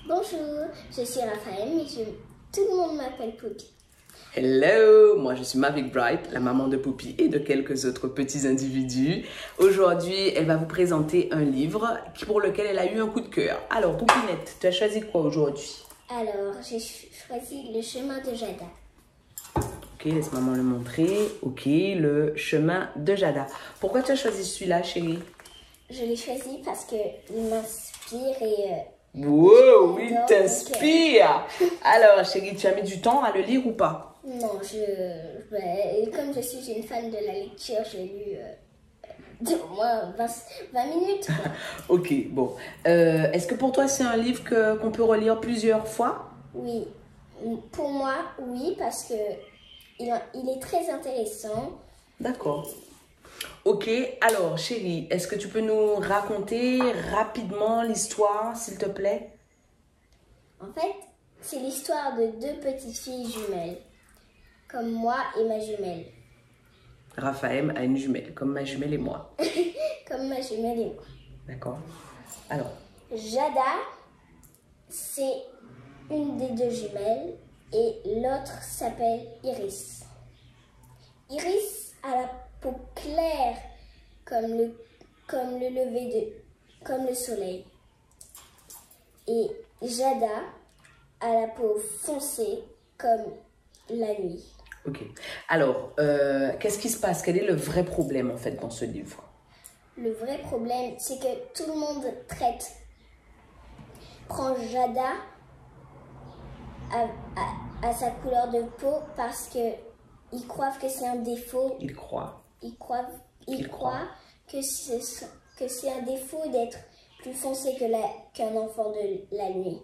Bonjour, je suis Raphaël, mais tout le monde m'appelle Poppy. Hello, moi je suis Mavic Bright, la maman de Poppy et de quelques autres petits individus. Aujourd'hui, elle va vous présenter un livre pour lequel elle a eu un coup de cœur. Alors, Poupinette, tu as choisi quoi aujourd'hui? Alors, j'ai choisi Le chemin de Jada. Ok, laisse maman le montrer. Ok, Le chemin de Jada. Pourquoi tu as choisi celui-là, chérie? Je l'ai choisi parce qu'il m'inspire et... Wow, il t'inspire! Alors, chérie, tu as mis du temps à le lire ou pas? Non, comme je suis une fan de la lecture, j'ai lu au moins 20 minutes. Ok, bon. Est-ce que pour toi, c'est un livre qu'on peut relire plusieurs fois? Oui, pour moi, oui, parce que il est très intéressant. D'accord. Ok, alors chérie, est-ce que tu peux nous raconter rapidement l'histoire, s'il te plaît? En fait, c'est l'histoire de deux petites filles jumelles, comme moi et ma jumelle. Raphaël a une jumelle, comme ma jumelle et moi. Comme ma jumelle et moi. D'accord. Alors, Jada, c'est une des deux jumelles et l'autre s'appelle Iris. Iris a la peau claire comme le soleil. Et Jada a la peau foncée comme la nuit. ok. Alors, qu'est-ce qui se passe? Quel est le vrai problème, en fait, dans ce livre? Le vrai problème, c'est que tout le monde prend Jada à sa couleur de peau parce qu'ils croient que c'est un défaut. Il croit. Ils croient que c'est un défaut d'être plus foncé qu'un enfant de la nuit.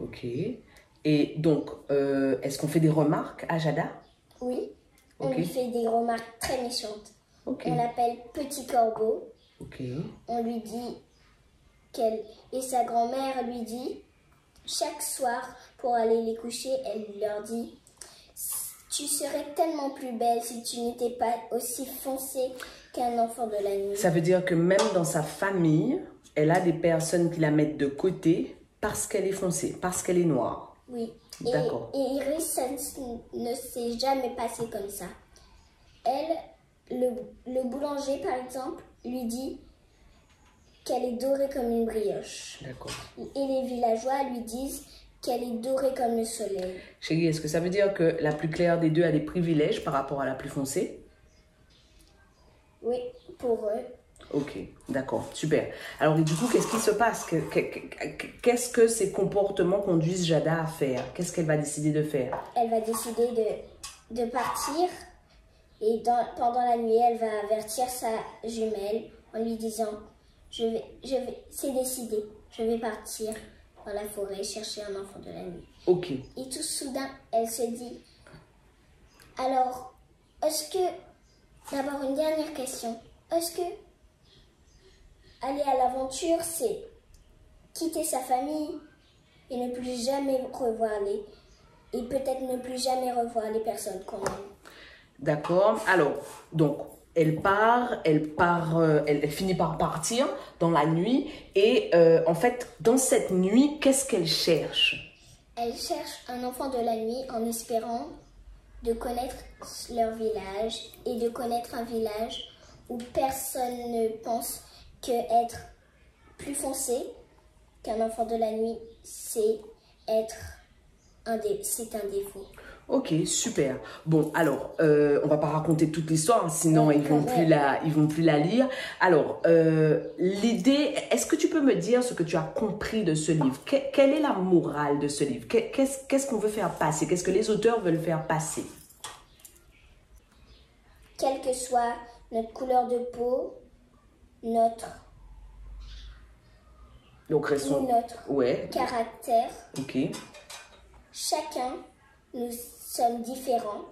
Ok. Et donc, est-ce qu'on fait des remarques à Jada? Oui, on Ok. lui fait des remarques très méchantes. Ok. On l'appelle Petit Corbeau. Ok. On lui dit et sa grand-mère lui dit, chaque soir pour aller les coucher, elle leur dit: tu serais tellement plus belle si tu n'étais pas aussi foncée qu'un enfant de la nuit. Ça veut dire que même dans sa famille, elle a des personnes qui la mettent de côté parce qu'elle est foncée, parce qu'elle est noire. Oui. D'accord. Et Iris, ça ne s'est jamais passé comme ça. Le boulanger, par exemple, lui dit qu'elle est dorée comme une brioche. D'accord. Et les villageois lui disent qu'elle est dorée comme le soleil. Chérie, est-ce que ça veut dire que la plus claire des deux a des privilèges par rapport à la plus foncée? Oui, pour eux. Ok, d'accord, super. Alors, et du coup, qu'est-ce qui se passe? Qu'est-ce que ces comportements conduisent Jada à faire? Qu'est-ce qu'elle va décider de faire? Elle va décider de partir et pendant la nuit, elle va avertir sa jumelle en lui disant: c'est décidé, je vais partir dans la forêt chercher un enfant de la nuit. Ok. Et tout soudain, elle se dit: alors, d'abord une dernière question, est-ce que aller à l'aventure, c'est quitter sa famille et ne plus jamais et peut-être ne plus jamais revoir les personnes qu'on aime? D'accord. Alors, donc, elle finit par partir dans la nuit. Et en fait, dans cette nuit, qu'est-ce qu'elle cherche? Elle cherche un enfant de la nuit en espérant de connaître leur village et de connaître un village où personne ne pense que être plus foncé qu'un enfant de la nuit, c'est un défaut. Ok, super. Bon, alors, on va pas raconter toute l'histoire, sinon ils vont plus la lire. Alors, l'idée, est-ce que tu peux me dire ce que tu as compris de ce livre? Quelle est la morale de ce livre? Qu'est-ce qu'on veut faire passer? Qu'est-ce que les auteurs veulent faire passer? Quelle que soit notre couleur de peau, notre caractère, ok. Chacun, nous sommes différents.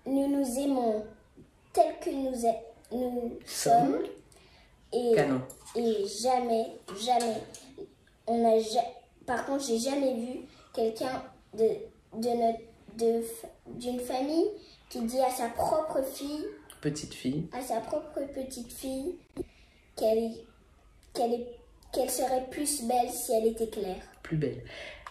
Nous nous aimons tels que nous sommes. Et jamais, par contre, j'ai jamais vu quelqu'un d'une famille qui dit à sa propre fille, petite fille, qu'elle qu'elle serait plus belle si elle était claire. Plus belle.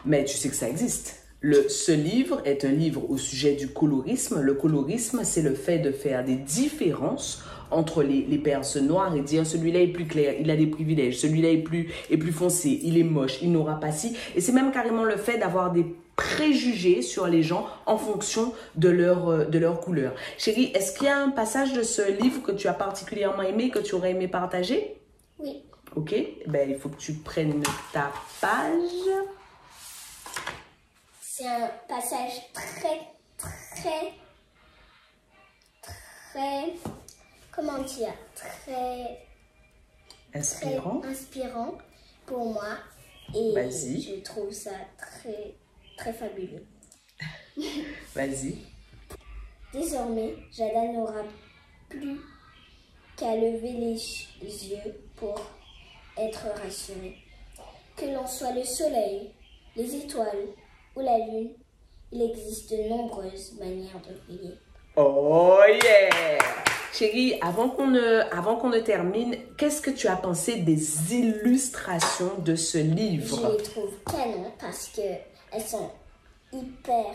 Mais tu sais que ça existe. Ce livre est un livre au sujet du colorisme. Le colorisme, c'est le fait de faire des différences entre les personnes noires et dire celui-là est plus clair, il a des privilèges, celui-là est plus foncé, il est moche, il n'aura pas ci. Et c'est même carrément le fait d'avoir des préjugés sur les gens en fonction de leur couleur. Chérie, est-ce qu'il y a un passage de ce livre que tu as particulièrement aimé, que tu aurais aimé partager? Oui. Ok, ben, il faut que tu prennes ta page. C'est un passage très, comment dire, très inspirant pour moi. Et je trouve ça très fabuleux. Vas-y. Désormais, Jada n'aura plus qu'à lever les yeux pour être rassurée. Que l'on soit le soleil, les étoiles ou la lune, il existe de nombreuses manières de briller. Oh yeah! Chérie, avant qu'on ne termine, qu'est-ce que tu as pensé des illustrations de ce livre? Je les trouve canon parce qu'elles sont hyper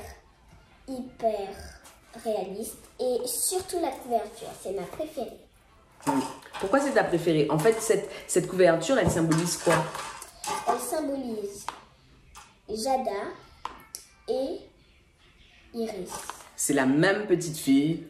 réalistes et surtout la couverture, c'est ma préférée. Pourquoi c'est ta préférée? En fait, cette couverture, elle symbolise quoi? Elle symbolise Jada et Iris. C'est la même petite fille,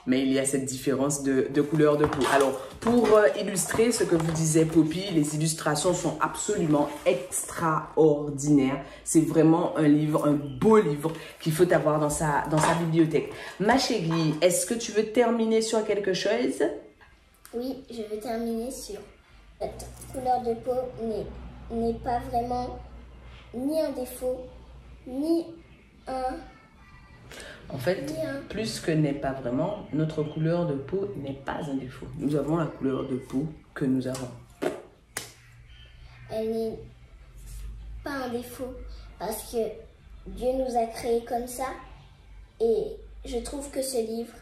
mais il y a cette différence de couleur de peau. Alors, pour illustrer ce que vous disait Poppy, les illustrations sont absolument extraordinaires. C'est vraiment un livre, un beau livre qu'il faut avoir dans sa bibliothèque. Ma chérie, est-ce que tu veux terminer sur quelque chose? Oui, je veux terminer sur notre couleur de peau n'est pas vraiment ni un défaut, ni un... En fait, plus que n'est pas vraiment, notre couleur de peau n'est pas un défaut. Nous avons la couleur de peau que nous avons. Elle n'est pas un défaut parce que Dieu nous a créés comme ça et je trouve que ce livre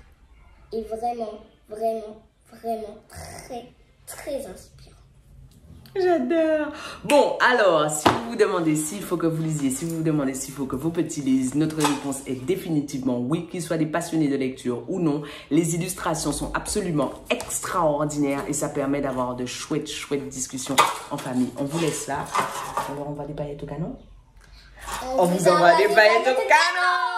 est vraiment très inspirant. J'adore. Bon, alors, si vous vous demandez s'il faut que vous lisiez, si vous vous demandez s'il faut que vos petits lisent, notre réponse est définitivement oui, qu'ils soient des passionnés de lecture ou non. Les illustrations sont absolument extraordinaires et ça permet d'avoir de chouettes discussions en famille. On vous laisse là. Alors, on va des paillettes au canon? On vous envoie des paillettes au canon!